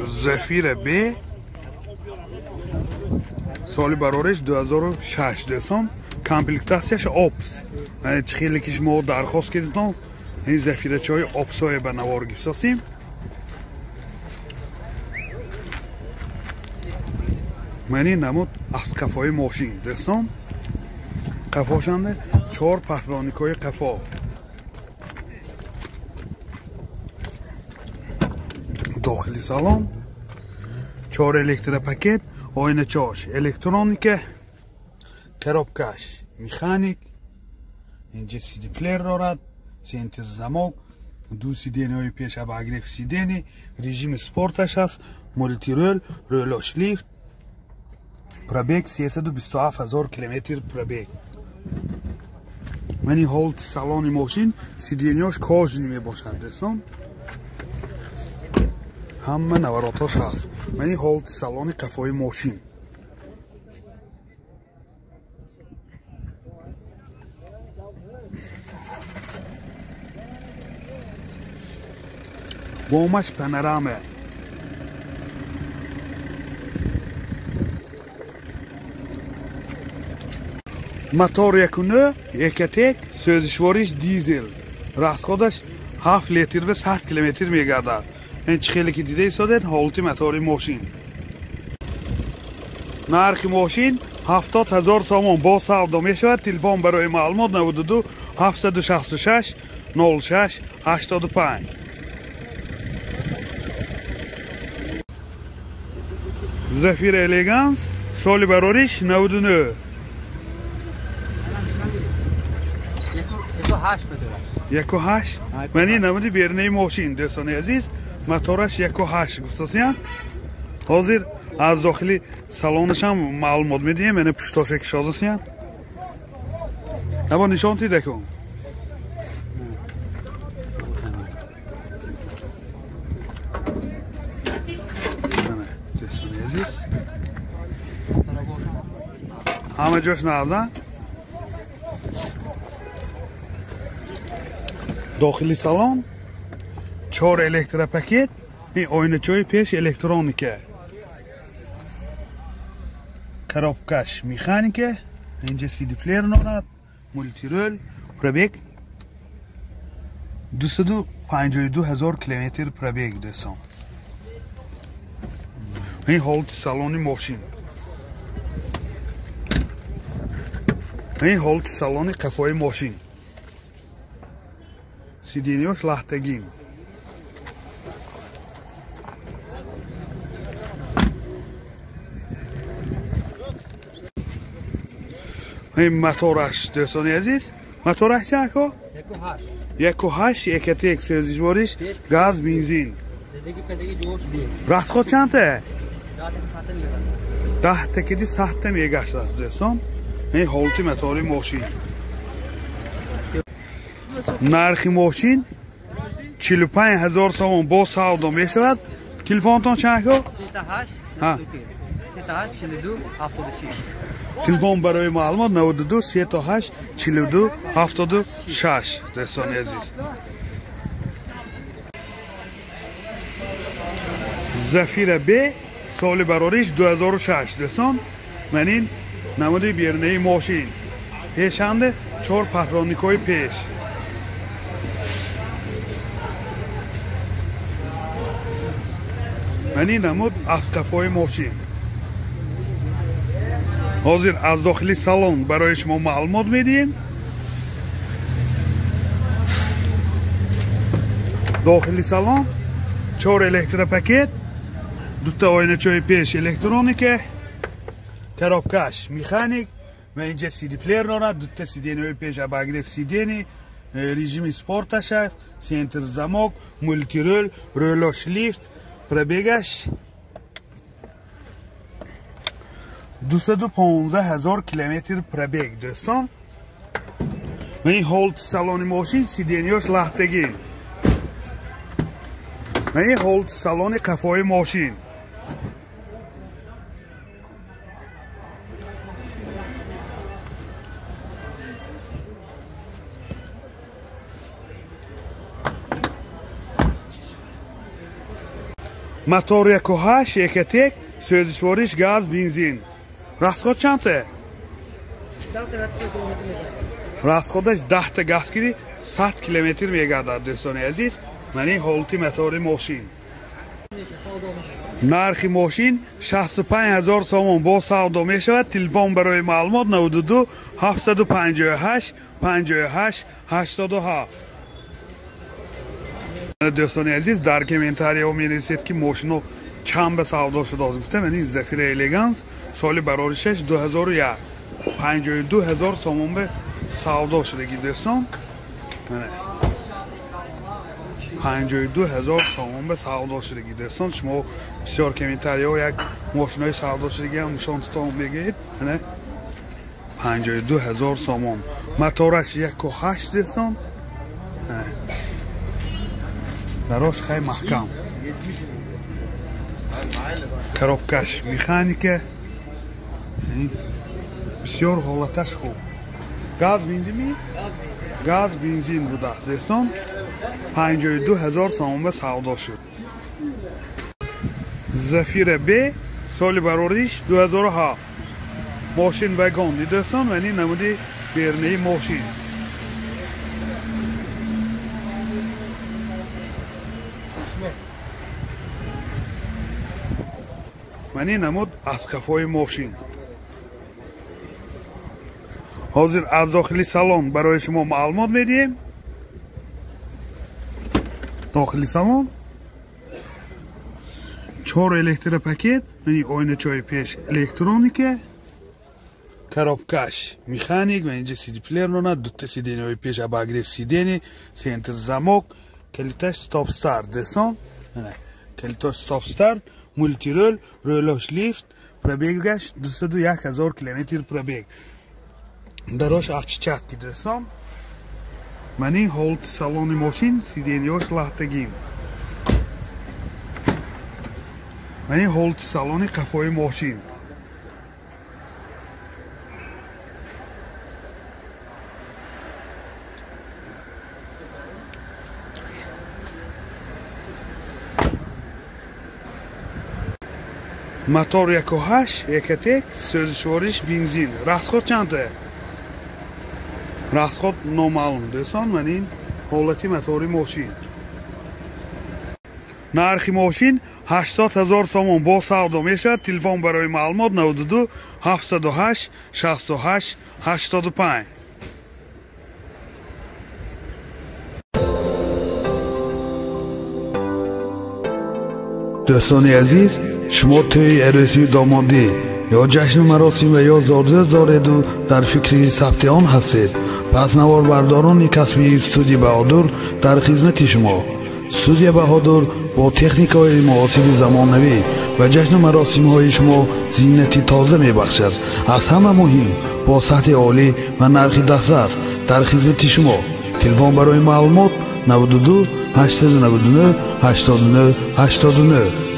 زفیر B سالی برارش 2006 دستان کامپلیکتاسیش آپس یعنی خیلی کش ما درخواست کردیم این زفیره چای آپس های به نوار گفتیم منی نمود از کفای ماشین دستان قفاشنده 4 پهلانیکای قفا داخلی سالن 4 الکتر پاکت آینه چاش الکترونیک کرابکش میخانیک اینجا سی دی پلیر دارد سنتر زماک 2 سیدنی های پیش با اگریف سیدنی رژیم سپورتش هست مولتی رول رولاش لیفت پرابیگ 327,000 کیلومتر پرابیگ منی هولت سالن ماشین سیدنیاش کاج می باشد دستان همه نوراتاش هست منی هولت سالن قفای ماشین بومش پانورامه موتور یکونه یکتک سوزشواریش دیزل راسخودش 7 لیتر و 100 کیلومتر میگردد این خیلی که دیده ایستاده حالت موتور ماشین نرخ ماشین 70,000 سامان با سودا میشود تلفن برای معلومات 92 766 06 85 زفیر الیگانس سالی برارش 99 1.8 منی نمودی بیرنه ماشین دوستان عزیز موتورش 1.8 گفتیم حاضر از داخلی سالنش هم معلومات میدیم من پشتاش کشادیم اما نشان تیده کن دوستان عزیز همه جاش نردن داخلی سالن 4 الکتر پاکت این آینه چای پیش الکترونیکه کرابکش میخانیکه اینجا سی دی پلیر دارد مولتی رول پرابیگ 252,000 کیلومتر پرابیگ دستان این هولت سالن ماشین این هولت سالن قفای ماشین سیدینیوش لحتگین این موتورش دوستان عزیز موتورش چه که 1.8 1.8 سوزشواریش گاز بنزین راست خود چنده 10 تکیدی سخته میگشت است دوستان این هولتی موتور ماشین نرخ ماشین 45,000 سامان با سودا می شود تلفنتان چند که 42 76 تلفن برای معلومات 92 38 42 76 دوستان عزیز زفیر B سال برارش 2006 دوستان من این نموده بیرنه ماشین پیشنده 4 پهلانیکای پیش من این نمود از قفای ماشین حاضر از داخلی سالن برای شما معلومات میدیم داخلی سالن 4 الکتر پاکت 2 تا آینه چای پیش الکترونیکه کرابکش میخانیک و اینجا سی دی پلیر دارد 2 تا سیدنی های پیش با اگریف سیدنی رژیم سپورتش هست سنتر زماک مولتی رول رولاش لیفت پرابیگش 215,000 کیلومتر پرابیگ دوستان و این هولت سالن ماشین سیدنیاش لحتگین و این هولت سالن قفای ماشین мотор 1.8 екатек сӯзишвориш газ бензин расход чанде расходаш 10 та газгирӣ 100 километр мегардад дӯстони азиз мани ҳолати мотори мошин нархи мошин 65000 сомон бо савдо мешавад телефон барои маълумот 92 758 58 87 дӯстони азиз дар комментариҳо менависед ки мошино чанд ба савдо шудааст гуфтам яъни зафира элеганс соли бароришаш 2001 52000 сомон ба савдо шудагӣ дӯстон 52000 сомон ба савдо шудагӣ дӯстон шумо бисёр комментариҳо як мошинои савдо шудагӣ ҳам нишонтон мегӯед 52000 сомон мотораш 1.8 дӯстон дарош хай маҳкам коробкаш механика бисёр ҳолаташ хуб газ бензин газ бензин будааст дӯстон 52000 сомон ба савдо шуд зафира б соли барориш 2007 мошин вагонӣ дӯстон яъни намуди бернаи мошин мани намуд аз қафои мошин ҳозир аз дохили салон барои шумо маълумот медиҳем дохили салон 4 электропакет яъни ойначаи пеш электроника коробкаш механик ва инҷа cd player дорад дута сидениҳои пеш обогрев сидени центр замок калиташ стоп старт дӯстон калиташ стоп старт мультирол рӯлош лифт пробегаш 201000 километр пробег дарош авчичатки дӯстон мани ҳолати салони мошин сидениҳош лаҳтагим мани ҳолати салони қафои мошин мотор 1.8 екатек сӯзишвориш бензин расход чанде расход номаълум дӯстон манин ҳолати мотори мошин нархи мошин 80000 сомон бо савдо мешавад телефон барои маълумот 92 708 68 85 дӯстони азиз шумо тӯи арӯсии домодӣ ё ҷашну маросим ва ё зорзӯз дореду дар фикри сафти он ҳастед пас наворбардорони касбии студияи баҳодур дар хизмати шумо студияи баҳодур бо техникаҳои муосири замонавӣ ва ҷашну маросимҳои шумо зиннати тоза мебахшад аз ҳама муҳим бо сатҳи олӣ ва нархи дастрафт дар хизмати шумо телефон барои маълумот 92 899 89 89